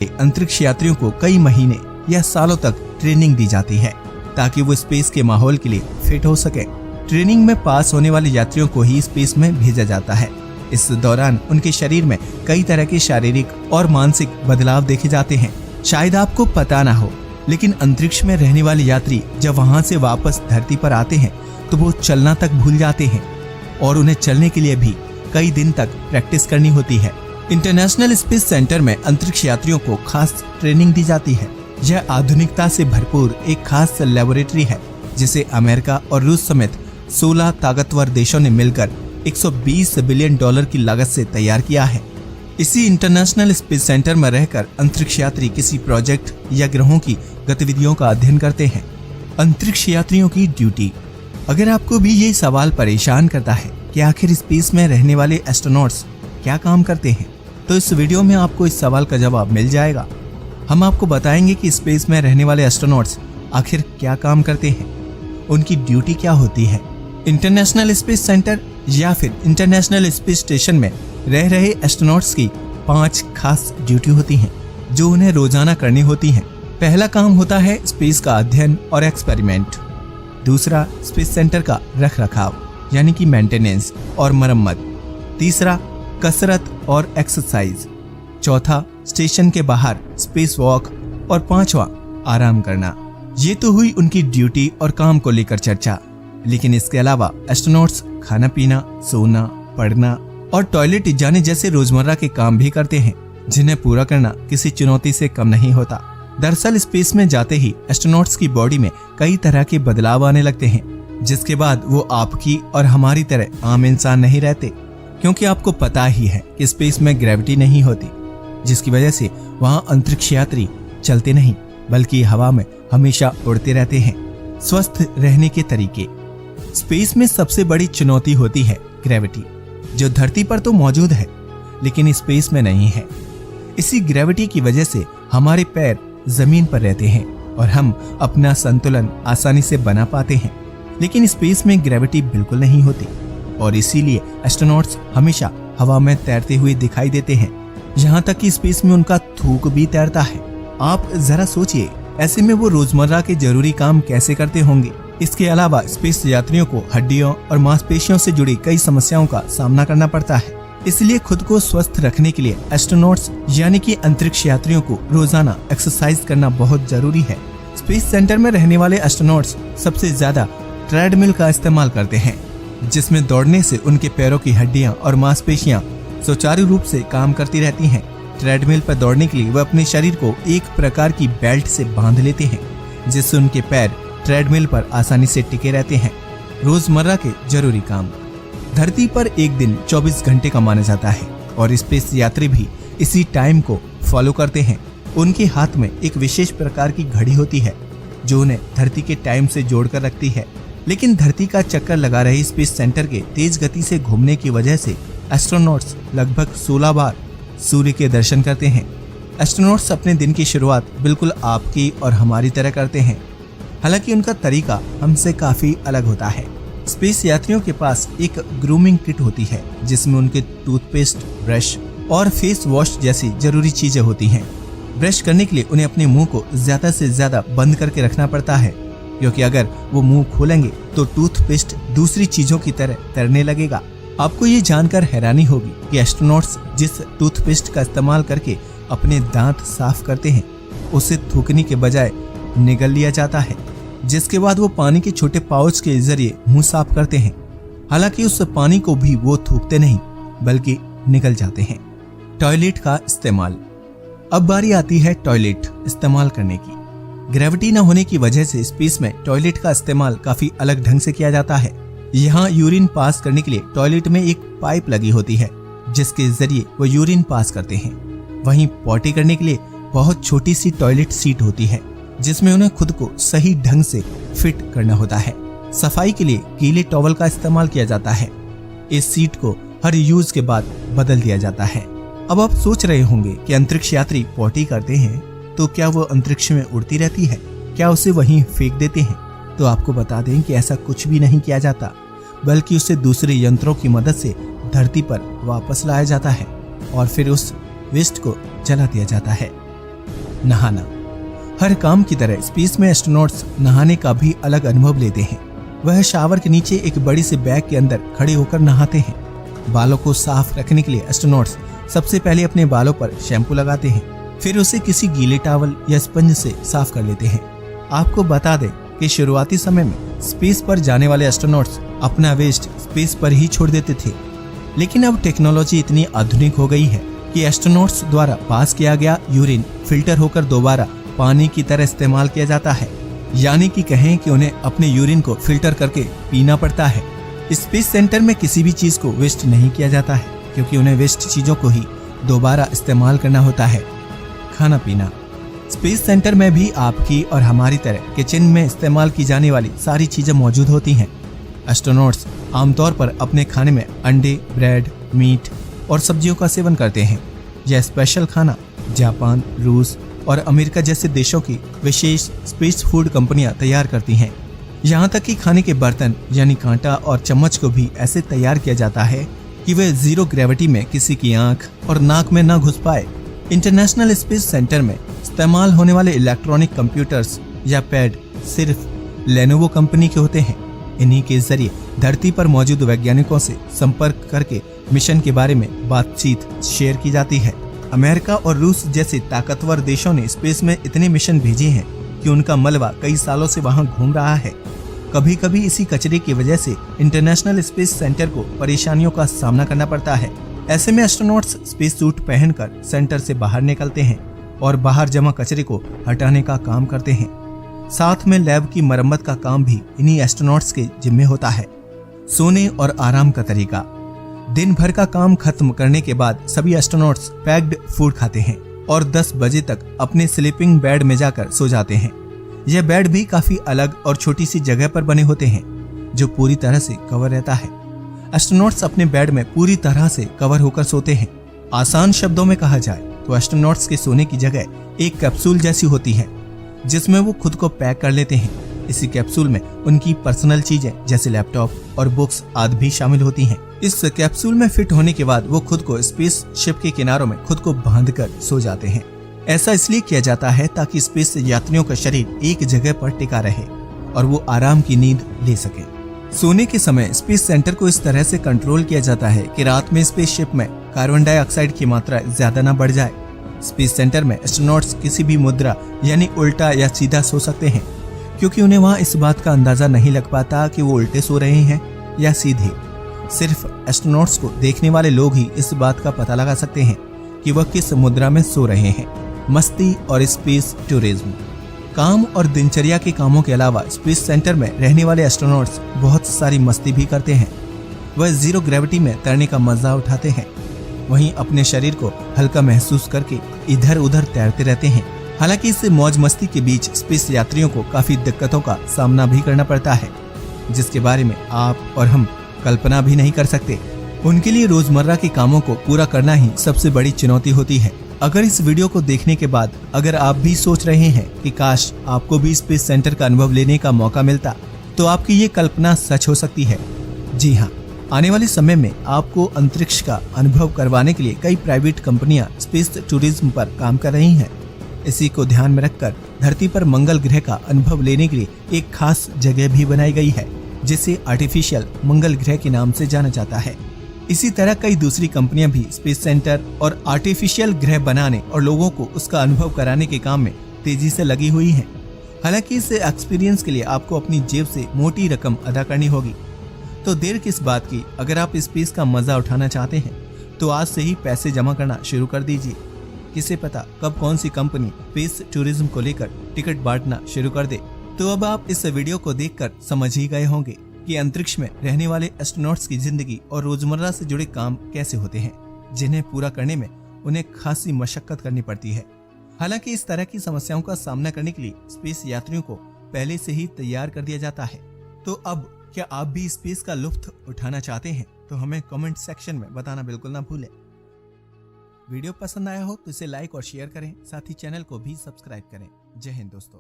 अंतरिक्ष यात्रियों को कई महीने या सालों तक ट्रेनिंग दी जाती है ताकि वो स्पेस के माहौल के लिए फिट हो सके। ट्रेनिंग में पास होने वाले यात्रियों को ही स्पेस में भेजा जाता है। इस दौरान उनके शरीर में कई तरह के शारीरिक और मानसिक बदलाव देखे जाते हैं। शायद आपको पता ना हो, लेकिन अंतरिक्ष में रहने वाले यात्री जब वहाँ से वापस धरती पर आते हैं तो वो चलना तक भूल जाते हैं और उन्हें चलने के लिए भी कई दिन तक प्रैक्टिस करनी होती है। इंटरनेशनल स्पेस सेंटर में अंतरिक्ष यात्रियों को खास ट्रेनिंग दी जाती है। यह आधुनिकता से भरपूर एक खास लेबोरेटरी है जिसे अमेरिका और रूस समेत 16 ताकतवर देशों ने मिलकर 120 बिलियन डॉलर की लागत से तैयार किया है। इसी इंटरनेशनल स्पेस सेंटर में रहकर अंतरिक्ष यात्री किसी प्रोजेक्ट या ग्रहों की गतिविधियों का अध्ययन करते हैं। अंतरिक्ष यात्रियों की ड्यूटी। अगर आपको भी ये सवाल परेशान करता है कि आखिर स्पेस में रहने वाले एस्ट्रोनॉट्स क्या काम करते हैं, तो इस वीडियो में आपको इस सवाल का जवाब मिल जाएगा। हम आपको बताएंगे कि स्पेस में रहने वाले एस्ट्रोनॉट्स आखिर क्या काम करते हैं, उनकी ड्यूटी क्या होती है। इंटरनेशनल स्पेस सेंटर या फिर इंटरनेशनल स्पेस स्टेशन में रह रहे एस्ट्रोनॉट्स की 5 खास ड्यूटी होती हैं जो उन्हें रोजाना करनी होती हैं। पहला काम होता है स्पेस का अध्ययन और एक्सपेरिमेंट। दूसरा, स्पेस सेंटर का रख रखाव यानी कि मेंटेनेंस और मरम्मत। तीसरा, कसरत और एक्सरसाइज। चौथा, स्टेशन के बाहर स्पेस वॉक। और पांचवा, आराम करना। ये तो हुई उनकी ड्यूटी और काम को लेकर चर्चा, लेकिन इसके अलावा एस्ट्रोनॉट्स खाना पीना, सोना, पढ़ना और टॉयलेट जाने जैसे रोजमर्रा के काम भी करते हैं जिन्हें पूरा करना किसी चुनौती से कम नहीं होता। दरअसल स्पेस में जाते ही एस्ट्रोनॉट्स की बॉडी में कई तरह के बदलाव आने लगते हैं, जिसके बाद वो आपकी और हमारी तरह आम इंसान नहीं रहते, क्योंकि आपको पता ही है कि स्पेस में ग्रेविटी नहीं होती, जिसकी वजह से वहाँ अंतरिक्ष यात्री चलते नहीं बल्कि हवा में हमेशा उड़ते रहते हैं। स्वस्थ रहने के तरीके। स्पेस में सबसे बड़ी चुनौती होती है ग्रेविटी, जो धरती पर तो मौजूद है लेकिन स्पेस में नहीं है। इसी ग्रेविटी की वजह से हमारे पैर जमीन पर रहते हैं और हम अपना संतुलन आसानी से बना पाते हैं, लेकिन स्पेस में ग्रेविटी बिल्कुल नहीं होती और इसीलिए एस्ट्रोनॉट्स हमेशा हवा में तैरते हुए दिखाई देते हैं। यहाँ तक कि स्पेस में उनका थूक भी तैरता है। आप जरा सोचिए, ऐसे में वो रोजमर्रा के जरूरी काम कैसे करते होंगे। इसके अलावा स्पेस यात्रियों को हड्डियों और मांसपेशियों से जुड़ी कई समस्याओं का सामना करना पड़ता है। इसलिए खुद को स्वस्थ रखने के लिए एस्ट्रोनॉट्स यानी कि अंतरिक्ष यात्रियों को रोजाना एक्सरसाइज करना बहुत जरूरी है। स्पेस सेंटर में रहने वाले एस्ट्रोनॉट्स सबसे ज्यादा ट्रेडमिल का इस्तेमाल करते हैं, जिसमें दौड़ने से उनके पैरों की हड्डियां और मांसपेशियां सुचारू रूप से काम करती रहती हैं। ट्रेडमिल पर दौड़ने के लिए वह अपने शरीर को एक प्रकार की बेल्ट से बांध लेते हैं, जिससे उनके पैर ट्रेडमिल पर आसानी से टिके रहते हैं। रोजमर्रा के जरूरी काम। धरती पर एक दिन 24 घंटे का माना जाता है और स्पेस यात्री भी इसी टाइम को फॉलो करते हैं। उनके हाथ में एक विशेष प्रकार की घड़ी होती है जो उन्हें धरती के टाइम से जोड़कर रखती है, लेकिन धरती का चक्कर लगा रहे स्पेस सेंटर के तेज गति से घूमने की वजह से एस्ट्रोनॉट्स लगभग 16 बार सूर्य के दर्शन करते हैं। एस्ट्रोनॉट्स अपने दिन की शुरुआत बिल्कुल आपकी और हमारी तरह करते हैं, हालांकि उनका तरीका हमसे काफी अलग होता है। स्पेस यात्रियों के पास एक ग्रूमिंग किट होती है जिसमें उनके टूथपेस्ट, ब्रश और फेस वॉश जैसी जरूरी चीजें होती हैं। ब्रश करने के लिए उन्हें अपने मुंह को ज्यादा से ज्यादा बंद करके रखना पड़ता है, क्योंकि अगर वो मुंह खोलेंगे तो टूथपेस्ट दूसरी चीजों की तरह तैरने लगेगा। आपको ये जानकर हैरानी होगी कि एस्ट्रोनॉट्स जिस टूथपेस्ट का इस्तेमाल करके अपने दांत साफ करते हैं उसे थूकने के बजाय निगल लिया जाता है, जिसके बाद वो पानी के छोटे पाउच के जरिए मुंह साफ करते हैं। हालांकि उस पानी को भी वो थूकते नहीं बल्कि निगल जाते हैं। टॉयलेट का इस्तेमाल। अब बारी आती है टॉयलेट इस्तेमाल करने की। ग्रेविटी न होने की वजह से स्पेस में टॉयलेट का इस्तेमाल काफी अलग ढंग से किया जाता है। यहाँ यूरिन पास करने के लिए टॉयलेट में एक पाइप लगी होती है जिसके जरिए वो यूरिन पास करते हैं। वहीं पॉटी करने के लिए बहुत छोटी सी टॉयलेट सीट होती है जिसमें उन्हें खुद को सही ढंग से फिट करना होता है। सफाई के लिए गीले टॉवल का इस्तेमाल किया जाता है। इस सीट को हर यूज के बाद बदल दिया जाता है। अब आप सोच रहे होंगे कि अंतरिक्ष यात्री पॉटी करते हैं तो क्या वो अंतरिक्ष में उड़ती रहती है, क्या उसे वहीं फेंक देते हैं? तो आपको बता दें कि ऐसा कुछ भी नहीं किया जाता, बल्कि उसे दूसरे यंत्रों की मदद से धरती पर वापस लाया जाता है और फिर उस वेस्ट को जला दिया जाता है। नहाना। हर काम की तरह स्पेस में एस्ट्रोनॉट्स नहाने का भी अलग अनुभव लेते हैं। वह शावर के नीचे एक बड़ी से बैग के अंदर खड़े होकर नहाते हैं। बालों को साफ रखने के लिए एस्ट्रोनॉट्स सबसे पहले अपने बालों पर शैम्पू लगाते हैं, फिर उसे किसी गीले टॉवल या स्पंज से साफ कर लेते हैं। आपको बता दें कि शुरुआती समय में स्पेस पर जाने वाले एस्ट्रोनॉट्स अपना वेस्ट स्पेस पर ही छोड़ देते थे, लेकिन अब टेक्नोलॉजी इतनी आधुनिक हो गई है कि एस्ट्रोनॉट्स द्वारा पास किया गया यूरिन फिल्टर होकर दोबारा पानी की तरह इस्तेमाल किया जाता है। यानी कि कहें कि उन्हें अपने यूरिन को फिल्टर करके पीना पड़ता है। स्पेस सेंटर में किसी भी चीज को वेस्ट नहीं किया जाता है, क्योंकि उन्हें वेस्ट चीजों को ही दोबारा इस्तेमाल करना होता है। खाना पीना। स्पेस सेंटर में भी आपकी और हमारी तरह किचन में इस्तेमाल की जाने वाली सारी चीजें मौजूद होती हैं। एस्ट्रोनॉट्स आमतौर पर अपने खाने में अंडे, ब्रेड, मीट और सब्जियों का सेवन करते हैं। यह स्पेशल खाना जापान, रूस और अमेरिका जैसे देशों की विशेष स्पेस फूड कंपनियां तैयार करती हैं। यहाँ तक कि खाने के बर्तन यानी कांटा और चम्मच को भी ऐसे तैयार किया जाता है कि वे जीरो ग्रेविटी में किसी की आंख और नाक में न घुस पाए। इंटरनेशनल स्पेस सेंटर में इस्तेमाल होने वाले इलेक्ट्रॉनिक कंप्यूटर्स या पैड सिर्फ लेनोवो कंपनी के होते हैं। इन्हीं के जरिए धरती पर मौजूद वैज्ञानिकों से संपर्क करके मिशन के बारे में बातचीत शेयर की जाती है। अमेरिका और रूस जैसे ताकतवर देशों ने स्पेस में इतने मिशन भेजे हैं कि उनका मलबा कई सालों से वहां घूम रहा है। कभी कभी इसी कचरे की वजह से इंटरनेशनल स्पेस सेंटर को परेशानियों का सामना करना पड़ता है। ऐसे में एस्ट्रोनॉट्स स्पेस सूट पहनकर सेंटर से बाहर निकलते हैं और बाहर जमा कचरे को हटाने का काम करते हैं। साथ में लैब की मरम्मत का काम भी इन्हीं एस्ट्रोनॉट्स के जिम्मे होता है। सोने और आराम का तरीका। दिन भर का काम खत्म करने के बाद सभी एस्ट्रोनॉट्स पैक्ड फूड खाते हैं और 10 बजे तक अपने स्लीपिंग बेड में जाकर सो जाते हैं। यह बेड भी काफी अलग और छोटी सी जगह पर बने होते हैं, जो पूरी तरह से कवर रहता है। एस्ट्रोनॉट्स अपने बेड में पूरी तरह से कवर होकर सोते हैं। आसान शब्दों में कहा जाए तो एस्ट्रोनॉट्स के सोने की जगह एक कैप्सूल जैसी होती है, जिसमें वो खुद को पैक कर लेते हैं। इसी कैप्सूल में उनकी पर्सनल चीजें जैसे लैपटॉप और बुक्स आदि भी शामिल होती हैं। इस कैप्सूल में फिट होने के बाद वो खुद को स्पेस शिप के किनारों में खुद को बांधकर सो जाते हैं। ऐसा इसलिए किया जाता है ताकि स्पेस यात्रियों का शरीर एक जगह पर टिका रहे और वो आराम की नींद ले सके। सोने के समय स्पेस सेंटर को इस तरह से कंट्रोल किया जाता है कि रात में स्पेस शिप में कार्बन डाइऑक्साइड की मात्रा ज्यादा न बढ़ जाए। स्पेस सेंटर में एस्ट्रोनॉट्स किसी भी मुद्रा यानी उल्टा या सीधा सो सकते हैं, क्योंकि उन्हें वहाँ इस बात का अंदाजा नहीं लग पाता कि वो उल्टे सो रहे हैं या सीधे। सिर्फ एस्ट्रोनॉट्स को देखने वाले लोग ही इस बात का पता लगा सकते हैं कि वह किस मुद्रा में सो रहे हैं। मस्ती और स्पेस टूरिज्म। काम और दिनचर्या के कामों के अलावा स्पेस सेंटर में रहने वाले एस्ट्रोनॉट्स बहुत सारी मस्ती भी करते हैं। वह जीरो ग्रेविटी में तैरने का मजा उठाते हैं, वहीं अपने शरीर को हल्का महसूस करके इधर उधर तैरते रहते हैं। हालांकि इस मौज मस्ती के बीच स्पेस यात्रियों को काफी दिक्कतों का सामना भी करना पड़ता है, जिसके बारे में आप और हम कल्पना भी नहीं कर सकते। उनके लिए रोजमर्रा के कामों को पूरा करना ही सबसे बड़ी चुनौती होती है। अगर इस वीडियो को देखने के बाद अगर आप भी सोच रहे हैं कि काश आपको भी स्पेस सेंटर का अनुभव लेने का मौका मिलता, तो आपकी ये कल्पना सच हो सकती है। जी हाँ, आने वाले समय में आपको अंतरिक्ष का अनुभव करवाने के लिए कई प्राइवेट कंपनियां स्पेस टूरिज्म पर काम कर रही हैं। इसी को ध्यान में रखकर धरती पर मंगल ग्रह का अनुभव लेने के लिए एक खास जगह भी बनाई गई है, जिसे आर्टिफिशियल मंगल ग्रह के नाम से जाना जाता है। इसी तरह कई दूसरी कंपनियां भी स्पेस सेंटर और आर्टिफिशियल ग्रह बनाने और लोगों को उसका अनुभव कराने के काम में तेजी से लगी हुई हैं। हालांकि इस एक्सपीरियंस के लिए आपको अपनी जेब से मोटी रकम अदा करनी होगी। तो देर किस बात की, अगर आप स्पेस का मजा उठाना चाहते हैं तो आज से ही पैसे जमा करना शुरू कर दीजिए। किसे पता कब कौन सी कंपनी स्पेस टूरिज्म को लेकर टिकट बांटना शुरू कर दे। तो अब आप इस वीडियो को देखकर समझ ही गए होंगे कि अंतरिक्ष में रहने वाले एस्ट्रोनॉट्स की जिंदगी और रोजमर्रा से जुड़े काम कैसे होते हैं, जिन्हें पूरा करने में उन्हें खासी मशक्कत करनी पड़ती है। हालांकि इस तरह की समस्याओं का सामना करने के लिए स्पेस यात्रियों को पहले से ही तैयार कर दिया जाता है। तो अब क्या आप भी स्पेस का लुत्फ उठाना चाहते हैं तो हमें कमेंट सेक्शन में बताना बिल्कुल ना भूलें। वीडियो पसंद आया हो तो इसे लाइक और शेयर करें, साथ ही चैनल को भी सब्सक्राइब करें। जय हिंद दोस्तों।